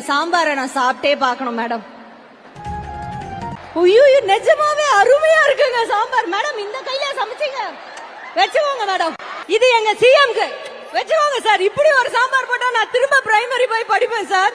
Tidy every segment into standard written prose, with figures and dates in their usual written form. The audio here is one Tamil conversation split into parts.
சாம்பாரை நான் சாப்பிட்டே பார்க்கணும் மேடம். ஐயோ நிஜமாவே அருமையா இருக்குங்க சாம்பார். மேடம் இந்த கையில சமைச்சீங்க வச்சுக்கோங்க மேடம். இது எங்க சிஎம்க்கு வச்சுக்கோங்க சார். இப்படி ஒரு சாம்பார் போட்டா நான் திரும்ப பிரைமரி போய் படிப்பேன் சார்.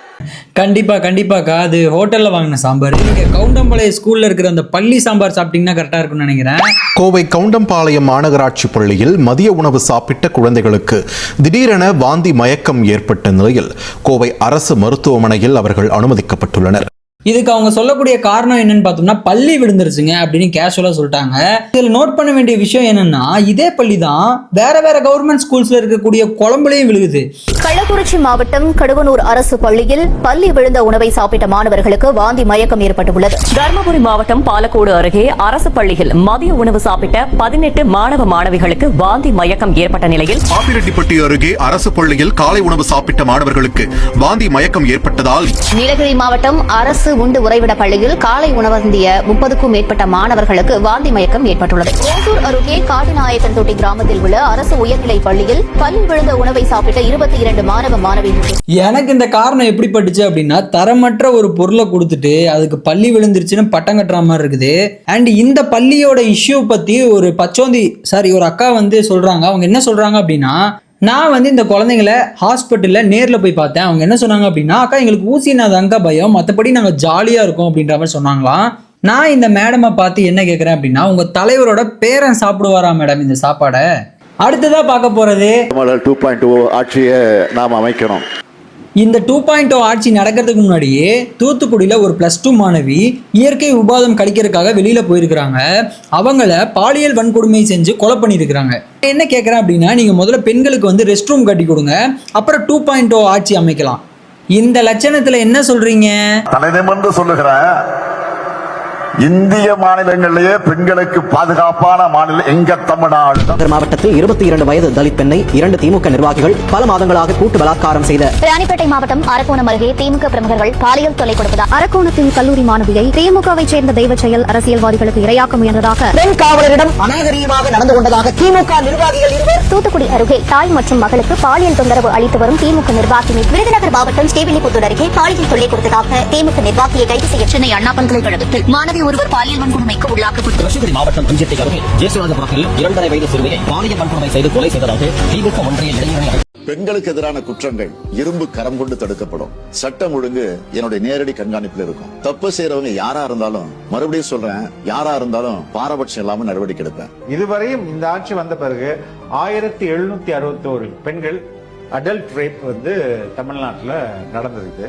கண்டிப்பாக்கா அது ஹோட்டல்ல வாங்கின சாம்பார். நீங்க கவுண்டம்பாளையம் ஸ்கூல்ல இருக்கிற அந்த பள்ளி சாம்பார் சாப்பிட்டீங்கன்னா கரெக்டா இருக்கும்னு நினைக்கிறேன். கோவை கவுண்டம்பாளையம் மாநகராட்சி பள்ளியில் மதிய உணவு சாப்பிட்ட குழந்தைகளுக்கு திடீரென வாந்தி மயக்கம் ஏற்பட்ட நிலையில் கோவை அரசு மருத்துவமனையில் அவர்கள் அனுமதிக்கப்பட்டுள்ளனர். இதுக்கு அவங்க சொல்லக்கூடிய காரணம் என்னன்னு பார்த்தோம்னா பள்ளி விழுந்துருச்சுங்க அப்படின்னு கேஷுவலா சொல்லிட்டாங்க. இதில் நோட் பண்ண வேண்டிய விஷயம் என்னன்னா இதே பள்ளி தான் வேற கவர்மெண்ட் ஸ்கூல்ஸ்ல இருக்கக்கூடிய குழம்புலையும் விழுகுது. கள்ளக்குறிச்சி மாவட்டம் கடுவனூர் அரசு பள்ளியில் பள்ளி விழுந்த உணவை சாப்பிட்ட மாணவர்களுக்கு வாந்தி மயக்கம் ஏற்பட்டுள்ளது. தருமபுரி மாவட்டம் பாலக்கோடு அருகே அரசு பள்ளியில் மதிய உணவு சாப்பிட்ட 18 மாணவ மாணவிகளுக்கு வாந்தி மயக்கம் ஏற்பட்ட நிலையில் பாப்பிரெட்டிப்பட்டி அருகே அரசு பள்ளியில் காலை உணவு சாப்பிட்ட மாணவர்களுக்கு வாந்தி மயக்கம் ஏற்பட்டதால் நீலகிரி மாவட்டம் அரசு உண்டு உறைவிட பள்ளியில் காலை உணவருந்திய 30க்கும் மேற்பட்ட மாணவர்களுக்கு வாந்தி மயக்கம் ஏற்பட்டுள்ளது. ஓசூர் அருகே காட்டுநாயக்கன் தொட்டி கிராமத்தில் உள்ள அரசு உயர்நிலை பள்ளியில் பள்ளி விழுந்த உணவை சாப்பிட்ட 22 மாணவ மாணவிகள். எனக்கு இந்த காரணம் எப்படி பட்டுச்சு அப்படின்னா தரமற்ற ஒரு பொருளை கொடுத்துட்டு அதுக்கு பள்ளி விழுந்துருச்சுன்னு பட்டம் கட்டுற மாதிரி இருக்குது. அண்ட் இந்த பள்ளியோட இஷ்யூ பத்தி ஒரு ஒரு அக்கா சொல்றாங்க. அவங்க என்ன சொல்றாங்க அப்படின்னா நான் இந்த குழந்தைங்களை ஹாஸ்பிட்டலில் நேரில் போய் பார்த்தேன். அவங்க என்ன சொன்னாங்க அப்படின்னா அக்கா எங்களுக்கு ஊசினாதாங்க பயம், மற்றபடி நாங்கள் ஜாலியாக இருக்கோம் அப்படின்ற மாதிரி சொன்னாங்களாம். நான் இந்த மேடமை பார்த்து என்ன கேட்குறேன் அப்படின்னா உங்கள் தலைவரோட பேரன் சாப்பிடுவாரா மேடம் இந்த சாப்பாடை? அடுத்ததாக பார்க்க போகிறது 2.0 ஆட்சியை நாம் அமைக்கணும். இந்த 2.0 ஆட்சி நடக்கிறதுக்கு முன்னாடியே தூத்துக்குடியில் ஒரு +2 மாணவி இயற்கை உபாதம் கழிக்கிறதுக்காக வெளியில் போயிருக்கிறாங்க. அவங்கள பாலியல் வன்கொடுமை செஞ்சு கொலை பண்ணியிருக்கிறாங்க. என்ன கேட்குறேன் அப்படின்னா நீங்கள் முதல்ல பெண்களுக்கு ரெஸ்ட் ரூம் கட்டி கொடுங்க, அப்புறம் 2.0 ஆட்சி அமைக்கலாம். இந்த லட்சணத்தில் என்ன சொல்றீங்க? தலைநிமிர்ந்து சொல்லுகிறேன், இந்திய மாநிலங்களிலேயே பெண்களுக்கு பாதுகாப்பான மாநிலம் எங்க தமிழ்நாடு. மாவட்டத்தில் 22 வயது தலித் பெண்ணை 2 திமுக நிர்வாகிகள் பல மாதங்களாக கூட்டு பலாத்காரம் செய்த ராணிப்பேட்டை மாவட்டம் அரக்கோணம் அருகே திமுக பிரமுகர்கள் பாலியல் தொல்லை கொடுப்பதால் அரக்கோணத்தில் கல்லூரி மாணவியை திமுகவை சேர்ந்த தெய்வ செயல் அரசியல்வாதிகளுக்கு இரையாக்க முயன்றதாக பெண் காவலரிடம் அநாகரீகமாக நடந்து கொண்டதாக திமுக நிர்வாகிகள் இருவர். தூத்துக்குடி அருகே தாய் மற்றும் மகளுக்கு பாலியல் தொந்தரவு அளித்து வரும் திமுக நிர்வாகி விருதுநகர் மாவட்டம் ஸ்ரீவில்லிபுத்தூர் அருகே பாலியல் தொல்லை கொடுத்ததாக திமுக நிர்வாகியை கைது செய்ய சென்னை அண்ணா பல்கலைக்கழகத்தில் மாணவி ஒருவர் பாலியல் வன்கொடுமைக்கு உள்ளாக்கப்பட்டு கிருஷ்ணகிரி மாவட்டம் அஞ்செட்டி அருகே ஜேசுராஜபுரத்தில் 2.5 வயது சிறுமியை பாலியல் வன்கொடுமை செய்து கொலை செய்ததாக திமுக ஒன்றிய இளைஞர்கள். பெண்களுக்கு எதிரான குற்றங்கள் இரும்பு கரம் கொண்டு தடுக்கப்படும். சட்டம் ஒழுங்கு என்னுடைய நேரடி கண்காணிப்பில் இருக்கும். தப்பு செய்யறவங்க யாரா இருந்தாலும், மறுபடியும் சொல்றேன், யாரா இருந்தாலும் பாரபட்சம் இல்லாம நடவடிக்கை எடுப்பேன். இதுவரையும் இந்த ஆட்சி வந்த பிறகு 1761 பெண்கள் அடல்ட் ரேப் தமிழ்நாட்டில் நடந்திருக்கு.